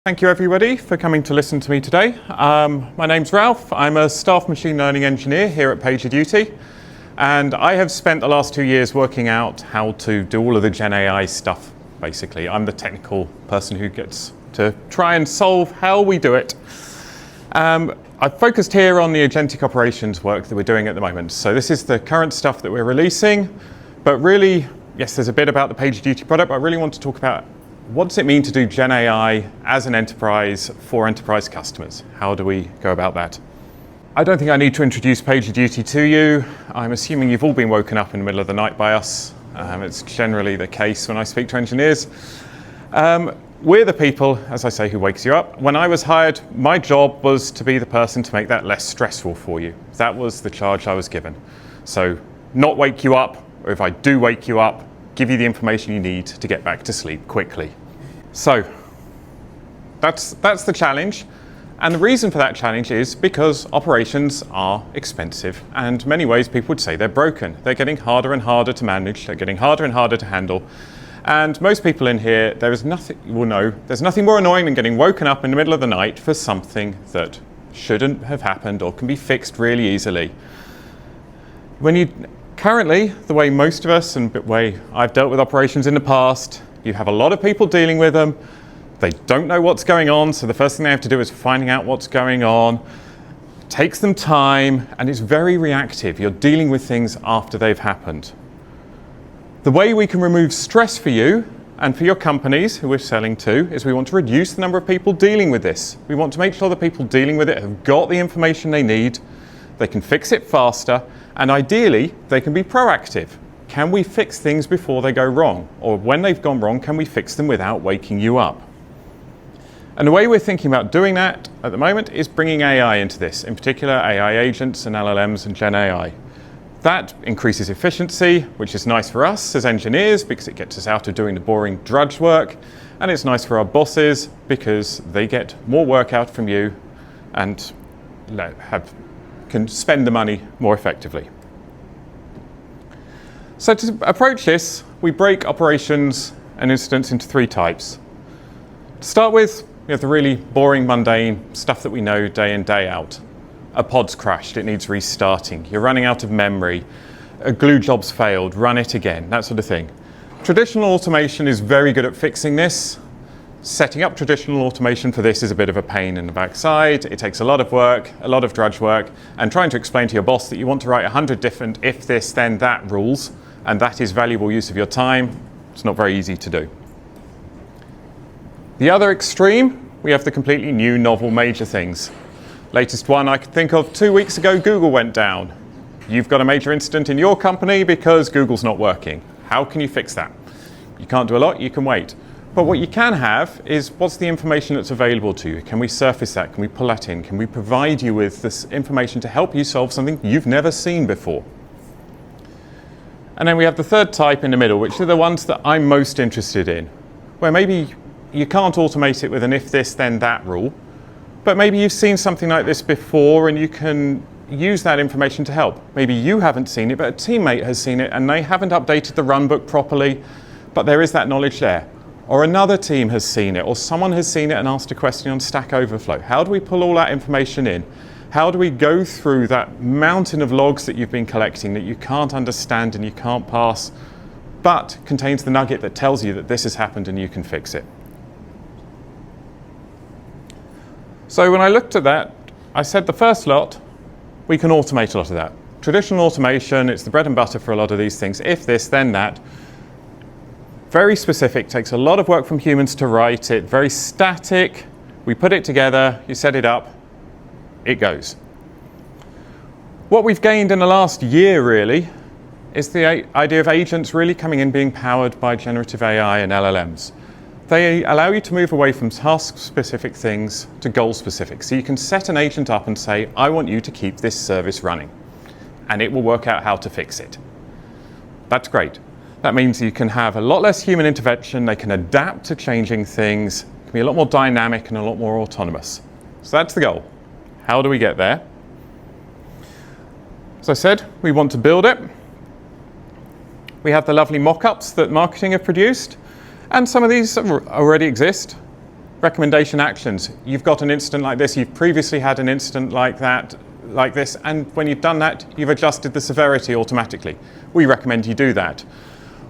Thank you everybody for coming to listen to me today. My name's Ralph. I'm a staff machine learning engineer here at PagerDuty, and I have spent the last 2 years working out how to do all of the Gen AI stuff, basically. I'm the technical person who gets to try and solve how we do it. I've focused here on the agentic operations work that we're doing at the moment. So this is the current stuff that we're releasing, but really, yes, there's a bit about the PagerDuty product, but I really want to talk about what does it mean to do Gen AI as an enterprise for enterprise customers? How do we go about that? I don't think I need to introduce PagerDuty to you. I'm assuming you've all been woken up in the middle of the night by us. It's generally the case when I speak to engineers. We're the people, as I say, who wakes you up. When I was hired, my job was to be the person to make that less stressful for you. That was the charge I was given. So not wake you up, or if I do wake you up, give you the information you need to get back to sleep quickly. So that's the challenge. And the reason for that challenge is because operations are expensive. And in many ways, people would say they're broken. They're getting harder and harder to manage. They're getting harder and harder to handle. And most people in here, there's nothing more annoying than getting woken up in the middle of the night for something that shouldn't have happened or can be fixed really easily. Currently, the way most of us and the way I've dealt with operations in the past, you have a lot of people dealing with them. They don't know what's going on, so the first thing they have to do is finding out what's going on. It takes them time, and it's very reactive. You're dealing with things after they've happened. The way we can remove stress for you and for your companies who we're selling to is we want to reduce the number of people dealing with this. We want to make sure the people dealing with it have got the information they need, they can fix it faster, and ideally, they can be proactive. Can we fix things before they go wrong? Or when they've gone wrong, can we fix them without waking you up? And the way we're thinking about doing that at the moment is bringing AI into this, in particular AI agents and LLMs and Gen AI. That increases efficiency, which is nice for us as engineers because it gets us out of doing the boring drudge work, and it's nice for our bosses because they get more work out from you and can spend the money more effectively. So to approach this, we break operations and incidents into 3 types. To start with, we have the really boring, mundane stuff that we know day in, day out. A pod's crashed, it needs restarting. You're running out of memory. A glue job's failed, run it again, that sort of thing. Traditional automation is very good at fixing this. Setting up traditional automation for this is a bit of a pain in the backside. It takes a lot of work, a lot of drudge work, and trying to explain to your boss that you want to write 100 different if this, then that rules, and that is valuable use of your time, it's not very easy to do. The other extreme, we have the completely new, novel, major things. Latest one I could think of, 2 weeks ago, Google went down. You've got a major incident in your company because Google's not working. How can you fix that? You can't do a lot, you can wait. But what you can have is what's the information that's available to you? Can we surface that? Can we pull that in? Can we provide you with this information to help you solve something you've never seen before? And then we have the third type in the middle, which are the ones that I'm most interested in, where maybe you can't automate it with an if this, then that rule, but maybe you've seen something like this before and you can use that information to help. Maybe you haven't seen it, but a teammate has seen it and they haven't updated the runbook properly, but there is that knowledge there. Or another team has seen it, or someone has seen it and asked a question on Stack Overflow. How do we pull all that information in? How do we go through that mountain of logs that you've been collecting that you can't understand and you can't pass, but contains the nugget that tells you that this has happened and you can fix it? So when I looked at that, I said the first lot, we can automate a lot of that. Traditional automation, it's the bread and butter for a lot of these things. If this, then that. Very specific, takes a lot of work from humans to write it, very static. We put it together, you set it up, it goes. What we've gained in the last year really is the idea of agents really coming in being powered by generative AI and LLMs. They allow you to move away from task-specific things to goal-specific. So you can set an agent up and say, I want you to keep this service running, and it will work out how to fix it. That's great. That means you can have a lot less human intervention, they can adapt to changing things, can be a lot more dynamic and a lot more autonomous. So that's the goal. How do we get there? As I said, we want to build it. We have the lovely mock-ups that marketing have produced, and some of these already exist. Recommendation actions. You've got an incident like this, you've previously had an incident like this, and when you've done that, you've adjusted the severity automatically. We recommend you do that.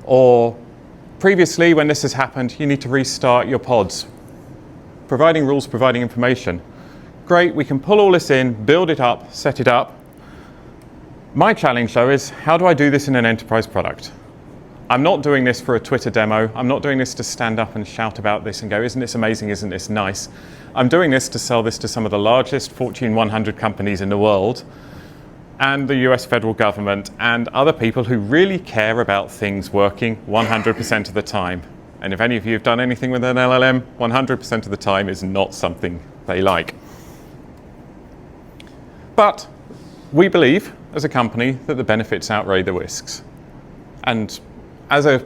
Or previously, when this has happened, you need to restart your pods. Providing rules, providing information. Great, we can pull all this in, build it up, set it up. My challenge though is, how do I do this in an enterprise product? I'm not doing this for a Twitter demo. I'm not doing this to stand up and shout about this and go, isn't this amazing, isn't this nice? I'm doing this to sell this to some of the largest Fortune 100 companies in the world and the US federal government and other people who really care about things working 100% of the time. And if any of you have done anything with an LLM, 100% of the time is not something they like. But we believe, as a company, that the benefits outweigh the risks. And as a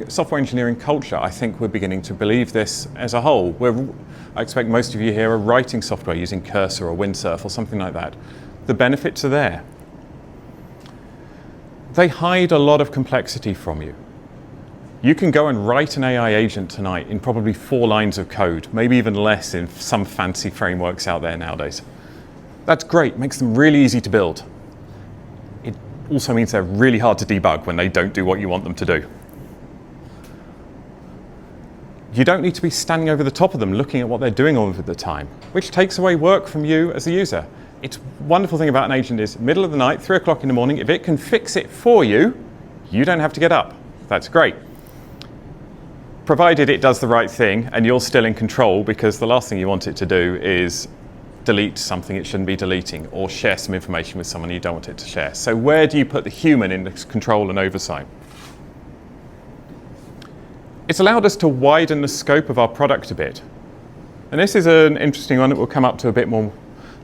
software engineering culture, I think we're beginning to believe this as a whole. I expect most of you here are writing software using Cursor or Windsurf or something like that. The benefits are there. They hide a lot of complexity from you. You can go and write an AI agent tonight in probably 4 lines of code, maybe even less in some fancy frameworks out there nowadays. That's great, makes them really easy to build. It also means they're really hard to debug when they don't do what you want them to do. You don't need to be standing over the top of them looking at what they're doing all of the time, which takes away work from you as a user. It's wonderful thing about an agent is, middle of the night, 3 o'clock in the morning, if it can fix it for you, you don't have to get up. That's great. Provided it does the right thing and you're still in control, because the last thing you want it to do is delete something it shouldn't be deleting or share some information with someone you don't want it to share. So where do you put the human in this control and oversight? It's allowed us to widen the scope of our product a bit. And this is an interesting one that we'll come up to a bit more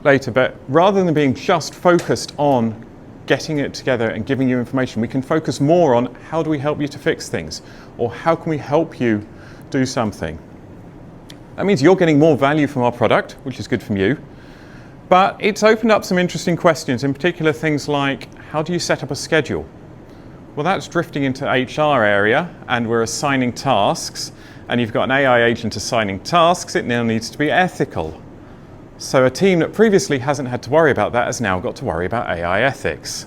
later, but rather than being just focused on getting it together and giving you information, we can focus more on how do we help you to fix things, or how can we help you do something. That means you're getting more value from our product, which is good from you, but it's opened up some interesting questions, in particular things like, how do you set up a schedule? Well, that's drifting into HR area, and we're assigning tasks, and you've got an AI agent assigning tasks, it now needs to be ethical. So a team that previously hasn't had to worry about that has now got to worry about AI ethics.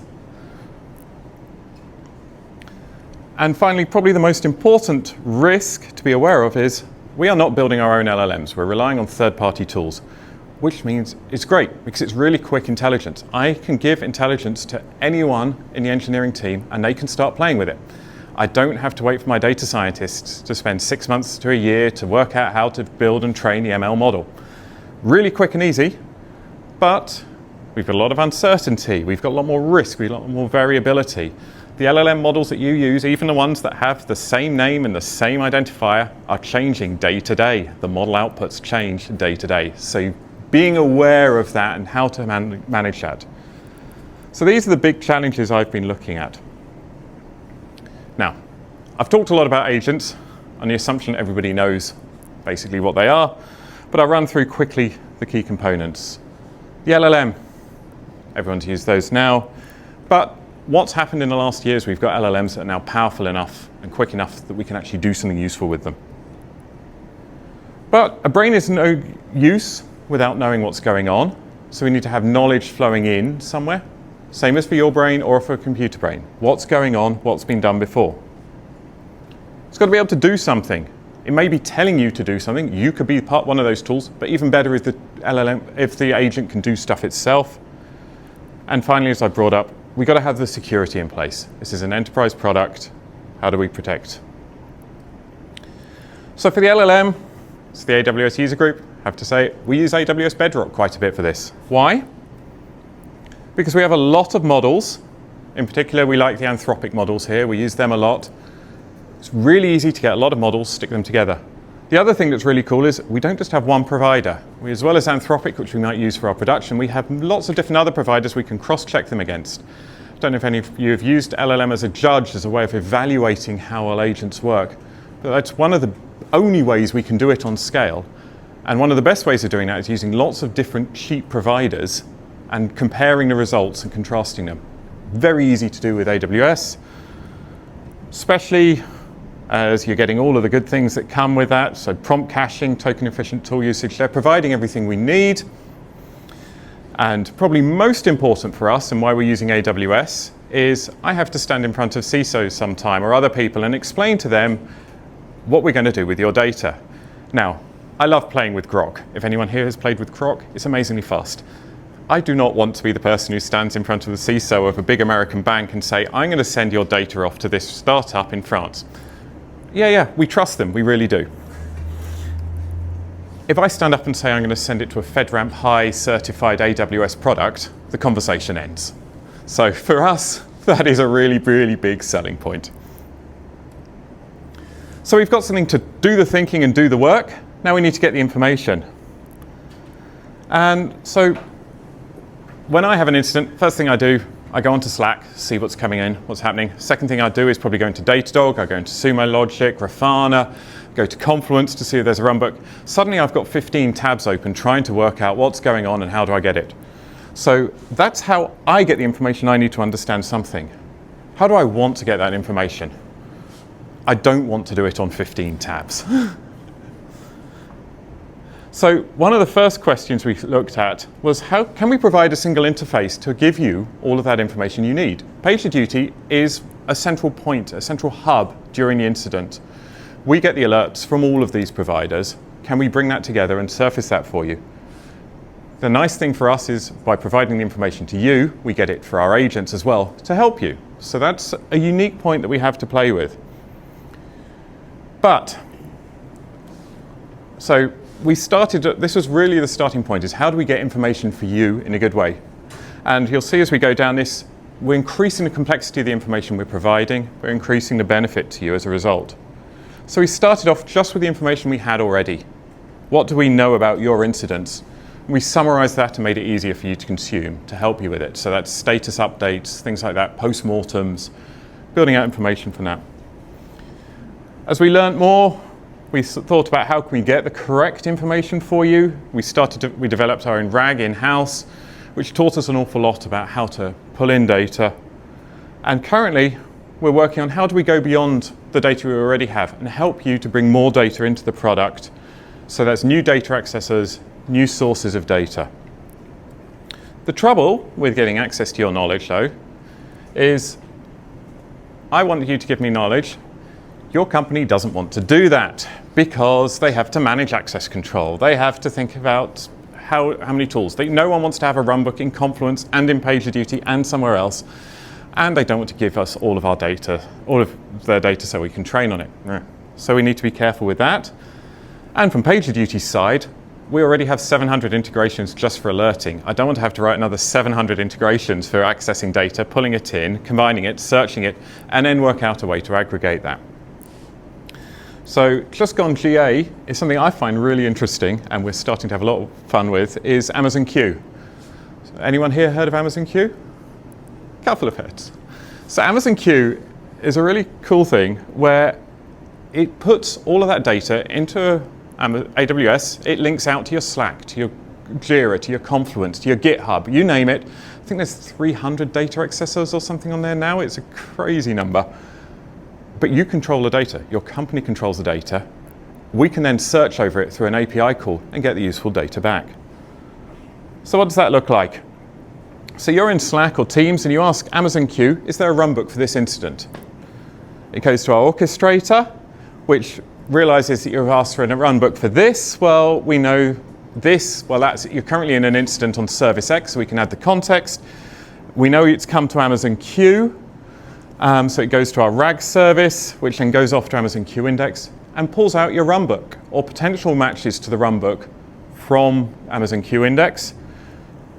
And finally, probably the most important risk to be aware of is we are not building our own LLMs. We're relying on third-party tools, which means it's great because it's really quick intelligence. I can give intelligence to anyone in the engineering team and they can start playing with it. I don't have to wait for my data scientists to spend 6 months to a year to work out how to build and train the ML model. Really quick and easy, but we've got a lot of uncertainty. We've got a lot more risk. We've got a lot more variability. The LLM models that you use, even the ones that have the same name and the same identifier, are changing day to day. The model outputs change day to day. So being aware of that and how to manage that. So these are the big challenges I've been looking at. Now, I've talked a lot about agents on the assumption everybody knows basically what they are, but I'll run through quickly the key components. The LLM, everyone's used those now, but what's happened in the last years, we've got LLMs that are now powerful enough and quick enough that we can actually do something useful with them. But a brain is no use without knowing what's going on, so we need to have knowledge flowing in somewhere. Same as for your brain or for a computer brain. What's going on, what's been done before. It's got to be able to do something. It may be telling you to do something. You could be one of those tools, but even better if the LLM, if the agent can do stuff itself. And finally, as I brought up, we've got to have the security in place. This is an enterprise product. How do we protect? So for the LLM, it's the AWS User Group. I have to say, we use AWS Bedrock quite a bit for this. Why? Because we have a lot of models. In particular, we like the Anthropic models here. We use them a lot. It's really easy to get a lot of models, stick them together. The other thing that's really cool is we don't just have one provider. We, as well as Anthropic, which we might use for our production, we have lots of different other providers we can cross-check them against. I don't know if any of you have used LLM as a judge, as a way of evaluating how our agents work. But that's one of the only ways we can do it on scale. And one of the best ways of doing that is using lots of different cheap providers and comparing the results and contrasting them. Very easy to do with AWS, especially as you're getting all of the good things that come with that. So prompt caching, token efficient tool usage, they're providing everything we need. And probably most important for us and why we're using AWS is I have to stand in front of CISOs sometime or other people and explain to them what we're going to do with your data. Now, I love playing with Grok. If anyone here has played with Grok, it's amazingly fast. I do not want to be the person who stands in front of the CISO of a big American bank and say, I'm going to send your data off to this startup in France. Yeah, we trust them, we really do. If I stand up and say I'm going to send it to a FedRAMP High certified AWS product, the conversation ends. So for us, that is a really, really big selling point. So we've got something to do the thinking and do the work. Now we need to get the information. And so when I have an incident, first thing I do, I go onto Slack, see what's coming in, what's happening. Second thing I do is probably go into Datadog, I go into Sumo Logic, Grafana, go to Confluence to see if there's a runbook. Suddenly I've got 15 tabs open trying to work out what's going on and how do I get it. So that's how I get the information I need to understand something. How do I want to get that information? I don't want to do it on 15 tabs. So one of the first questions we looked at was how can we provide a single interface to give you all of that information you need? PagerDuty is a central point, a central hub during the incident. We get the alerts from all of these providers. Can we bring that together and surface that for you? The nice thing for us is by providing the information to you, we get it for our agents as well to help you. So that's a unique point that we have to play with. So we started, this was really the starting point, is how do we get information for you in a good way? And you'll see as we go down this, we're increasing the complexity of the information we're providing, we're increasing the benefit to you as a result. So we started off just with the information we had already. What do we know about your incidents? We summarized that and made it easier for you to consume, to help you with it. So that's status updates, things like that, post-mortems, building out information from that. As we learned more, we thought about how can we get the correct information for you. We developed our own RAG in-house, which taught us an awful lot about how to pull in data. And currently, we're working on how do we go beyond the data we already have and help you to bring more data into the product. So that's new data accessors, new sources of data. The trouble with getting access to your knowledge, though, is I want you to give me knowledge. Your company doesn't want to do that because they have to manage access control. They have to think about how many tools. No one wants to have a runbook in Confluence and in PagerDuty and somewhere else. And they don't want to give us all of our data, all of their data so we can train on it. So we need to be careful with that. And from PagerDuty's side, we already have 700 integrations just for alerting. I don't want to have to write another 700 integrations for accessing data, pulling it in, combining it, searching it, and then work out a way to aggregate that. So just gone GA is something I find really interesting, and we're starting to have a lot of fun with, is Amazon Q. So anyone here heard of Amazon Q? Couple of heads. So Amazon Q is a really cool thing where it puts all of that data into AWS. It links out to your Slack, to your Jira, to your Confluence, to your GitHub, you name it. I think there's 300 data accessors or something on there now. It's a crazy number. But you control the data. Your company controls the data. We can then search over it through an API call and get the useful data back. So what does that look like? So you're in Slack or Teams and you ask Amazon Q, is there a runbook for this incident? It goes to our orchestrator, which realizes that you've asked for a runbook for this. Well, we know this. Well, you're currently in an incident on service X, so we can add the context. We know it's come to Amazon Q. So it goes to our RAG service, which then goes off to Amazon Q Index and pulls out your runbook or potential matches to the runbook from Amazon Q Index,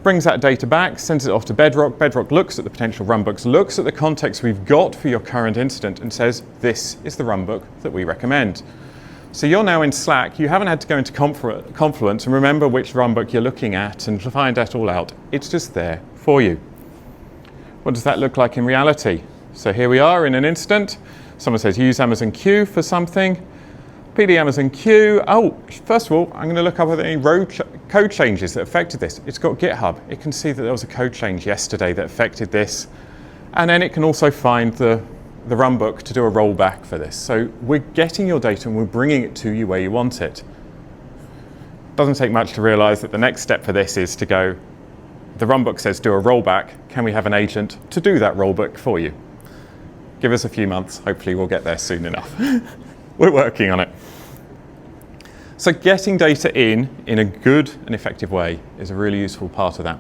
brings that data back, sends it off to Bedrock. Bedrock looks at the potential runbooks, looks at the context we've got for your current incident and says, this is the runbook that we recommend. So you're now in Slack. You haven't had to go into Confluence and remember which runbook you're looking at and find that all out. It's just there for you. What does that look like in reality? So here we are in an incident. Someone says use Amazon Q for something. PD Amazon Q. Oh, first of all, I'm going to look up at any code changes that affected this. It's got GitHub. It can see that there was a code change yesterday that affected this. And then it can also find the the runbook to do a rollback for this. So we're getting your data and we're bringing it to you where you want it. Doesn't take much to realize that the next step for this is to go, the runbook says do a rollback. Can we have an agent to do that rollback for you? Give us a few months. Hopefully we'll get there soon enough. We're working on it. So getting data in a good and effective way is a really useful part of that.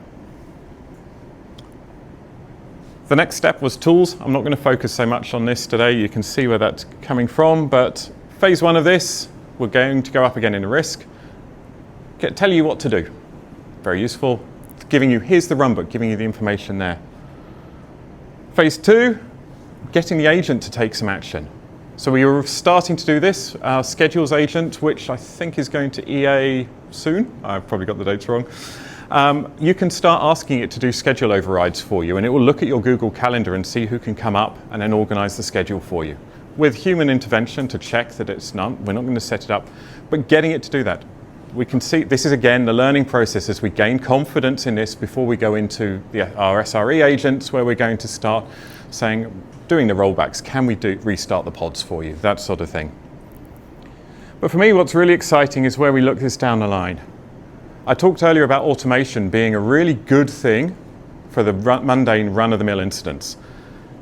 The next step was tools. I'm not going to focus so much on this today. You can see where that's coming from, but phase one of this, we're going to go up again in a risk. Tell you what to do. Very useful. It's giving you, here's the runbook, giving you the information there. Phase two, getting the agent to take some action. So we were starting to do this, our schedules agent, which I think is going to EA soon. I've probably got the dates wrong. You can start asking it to do schedule overrides for you, and it will look at your Google Calendar and see who can come up and then organize the schedule for you. With human intervention to check that it's not, we're not going to set it up, but getting it to do that. We can see, this is again the learning process as we gain confidence in this before we go into our SRE agents, where we're going to start saying, doing the rollbacks, can we restart the pods for you, that sort of thing. But for me, what's really exciting is where we look this down the line. I talked earlier about automation being a really good thing for the mundane run-of-the-mill incidents.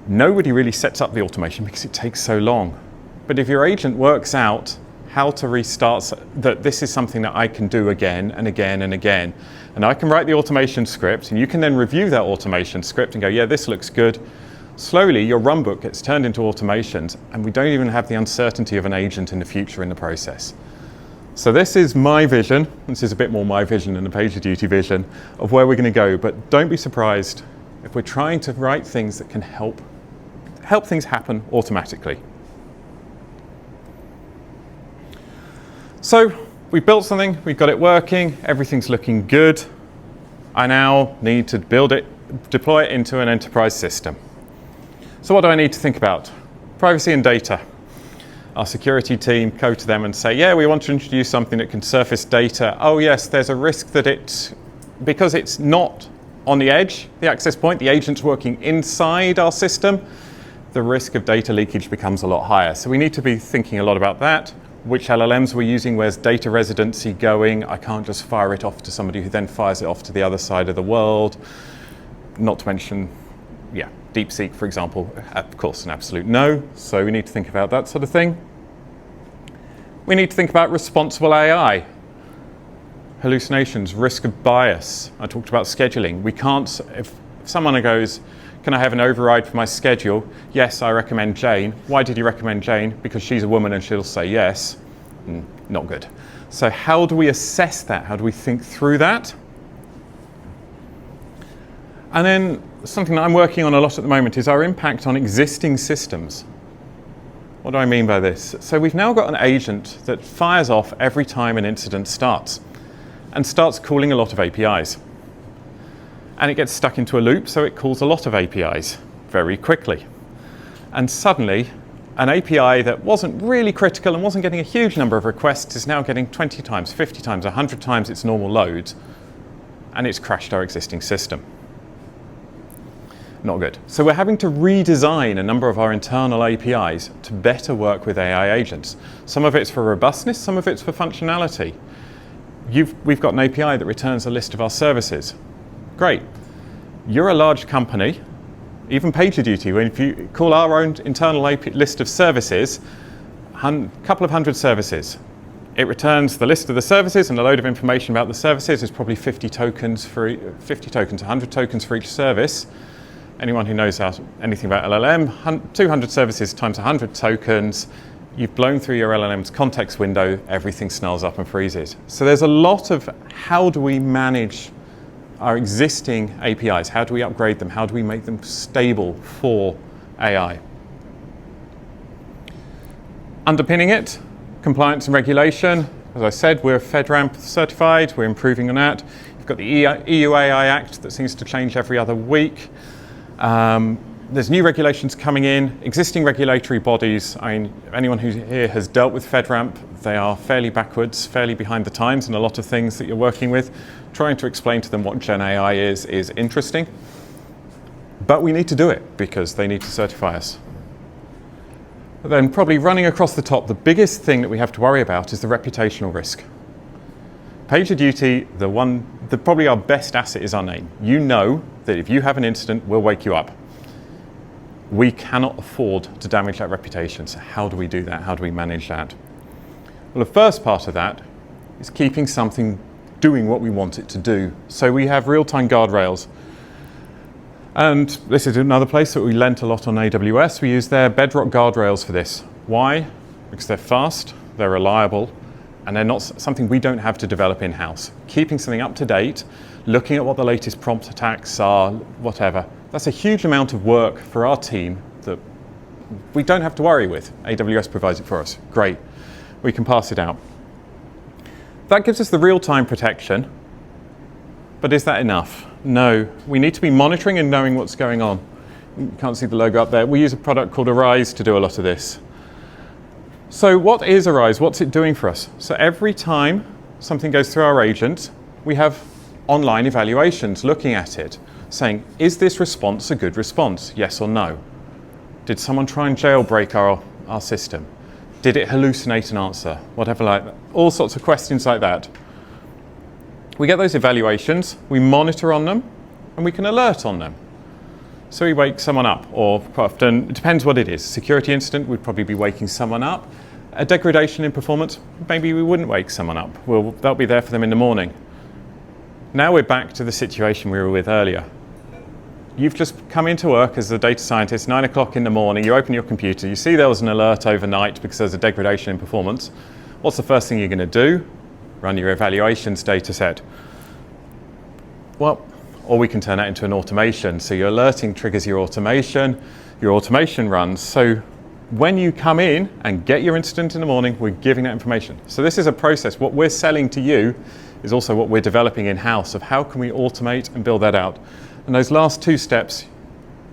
Nobody really sets up the automation because it takes so long. But if your agent works out how to restart, that this is something that I can do again and again and again, and I can write the automation script, and you can then review that automation script and go, yeah, this looks good. Slowly, your runbook gets turned into automations, and we don't even have the uncertainty of an agent in the future in the process. So this is my vision. This is a bit more my vision than the PagerDuty vision of where we're going to go, but don't be surprised if we're trying to write things that can help things happen automatically. So we've built something, we've got it working, everything's looking good. I now need to build it, deploy it into an enterprise system. So what do I need to think about? Privacy and data. Our security team go to them and say, yeah, we want to introduce something that can surface data. Oh yes, there's a risk that because it's not on the edge, the access point, the agent's working inside our system, the risk of data leakage becomes a lot higher. So we need to be thinking a lot about that. Which LLMs we're using, where's data residency going? I can't just fire it off to somebody who then fires it off to the other side of the world. Not to mention, yeah, DeepSeek, for example, of course, an absolute no. So we need to think about that sort of thing. We need to think about responsible AI. Hallucinations, risk of bias. I talked about scheduling. We can't, if someone goes, can I have an override for my schedule? Yes, I recommend Jane. Why did you recommend Jane? Because she's a woman and she'll say yes. Not good. So how do we assess that? How do we think through that? And then something that I'm working on a lot at the moment is our impact on existing systems. What do I mean by this? So we've now got an agent that fires off every time an incident starts and starts calling a lot of APIs. And it gets stuck into a loop, so it calls a lot of APIs very quickly. And suddenly, an API that wasn't really critical and wasn't getting a huge number of requests is now getting 20 times, 50 times, 100 times its normal load, and it's crashed our existing system. Not good. So we're having to redesign a number of our internal APIs to better work with AI agents. Some of it's for robustness, some of it's for functionality. We've got an API that returns a list of our services. Great. You're a large company, even PagerDuty, if you call our own internal list of services, a couple of hundred services. It returns the list of the services and a load of information about the services. There's probably 50 tokens, 100 tokens for each service. Anyone who knows anything about LLM, 200 services times 100 tokens, you've blown through your LLM's context window, everything snarls up and freezes. So there's a lot of how do we manage our existing APIs, how do we upgrade them, how do we make them stable for AI? Underpinning it, compliance and regulation. As I said, we're FedRAMP certified, we're improving on that. You've got the EU AI Act that seems to change every other week. There's new regulations coming in, existing regulatory bodies. I mean, anyone who here has dealt with FedRAMP, they are fairly backwards, fairly behind the times in a lot of things that you're working with. Trying to explain to them what Gen AI is interesting. But we need to do it because they need to certify us. But then probably running across the top, the biggest thing that we have to worry about is the reputational risk. PagerDuty, probably our best asset is our name. You know that if you have an incident, we'll wake you up. We cannot afford to damage that reputation. So how do we do that? How do we manage that? Well, the first part of that is keeping something doing what we want it to do. So we have real-time guardrails. And this is another place that we lent a lot on AWS. We use their Bedrock guardrails for this. Why? Because they're fast, they're reliable, and they're not something we don't have to develop in-house. Keeping something up to date, looking at what the latest prompt attacks are, whatever. That's a huge amount of work for our team that we don't have to worry with. AWS provides it for us. Great. We can pass it out. That gives us the real-time protection, but is that enough? No. We need to be monitoring and knowing what's going on. You can't see the logo up there. We use a product called Arise to do a lot of this. So what is Arise? What's it doing for us? So every time something goes through our agent, we have online evaluations looking at it, saying, is this response a good response? Yes or no? Did someone try and jailbreak our system? Did it hallucinate an answer? Whatever like that. All sorts of questions like that. We get those evaluations, we monitor on them, and we can alert on them. So we wake someone up, or quite often, it depends what it is. Security incident, we'd probably be waking someone up. A degradation in performance, maybe we wouldn't wake someone up. That'll be there for them in the morning. Now we're back to the situation we were with earlier. You've just come into work as a data scientist, 9 o'clock in the morning, you open your computer, you see there was an alert overnight because there's a degradation in performance. What's the first thing you're going to do? Run your evaluations data set. Well, or we can turn that into an automation. So your alerting triggers your automation runs. So when you come in and get your incident in the morning, we're giving that information. So this is a process. What we're selling to you is also what we're developing in-house of how can we automate and build that out. And those last two steps,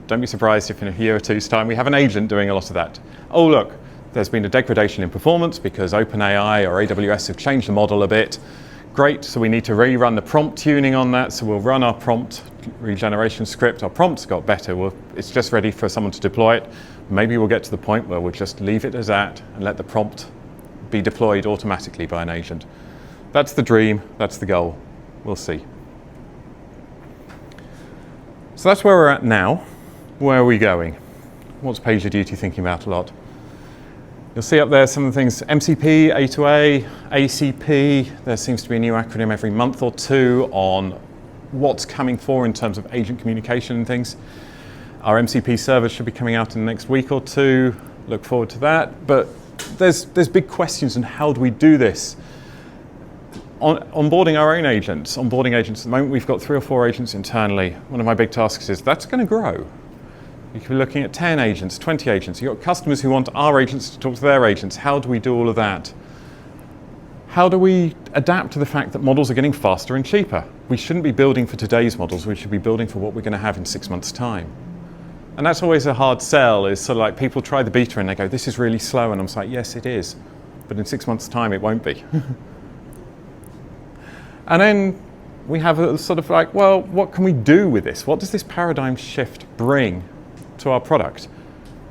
don't be surprised if in a year or two's time we have an agent doing a lot of that. Oh look, there's been a degradation in performance because OpenAI or AWS have changed the model a bit. Great, so we need to rerun the prompt tuning on that, so we'll run our prompt regeneration script. Our prompt's got better, it's just ready for someone to deploy it. Maybe we'll get to the point where we'll just leave it as that and let the prompt be deployed automatically by an agent. That's the dream, that's the goal. We'll see. So that's where we're at now. Where are we going? What's PagerDuty thinking about a lot? You'll see up there some of the things, MCP, A2A, ACP. There seems to be a new acronym every month or two on what's coming for in terms of agent communication and things. Our MCP server should be coming out in the next week or two. Look forward to that. But there's big questions on how do we do this? Onboarding our own agents. Onboarding agents, at the moment we've got 3 or 4 agents internally. One of my big tasks is that's going to grow. You could be looking at 10 agents, 20 agents. You've got customers who want our agents to talk to their agents. How do we do all of that? How do we adapt to the fact that models are getting faster and cheaper? We shouldn't be building for today's models. We should be building for what we're going to have in 6 months' time. And that's always a hard sell, is sort of like people try the beta and they go, this is really slow. And I'm like, yes, it is. But in 6 months' time, it won't be. And then we have a sort of like, well, what can we do with this? What does this paradigm shift bring to our product?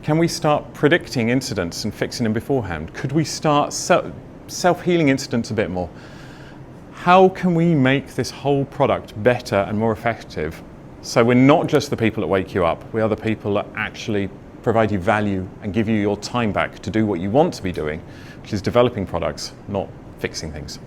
Can we start predicting incidents and fixing them beforehand? Could we start self-healing incidents a bit more? How can we make this whole product better and more effective? So we're not just the people that wake you up, we are the people that actually provide you value and give you your time back to do what you want to be doing, which is developing products, not fixing things.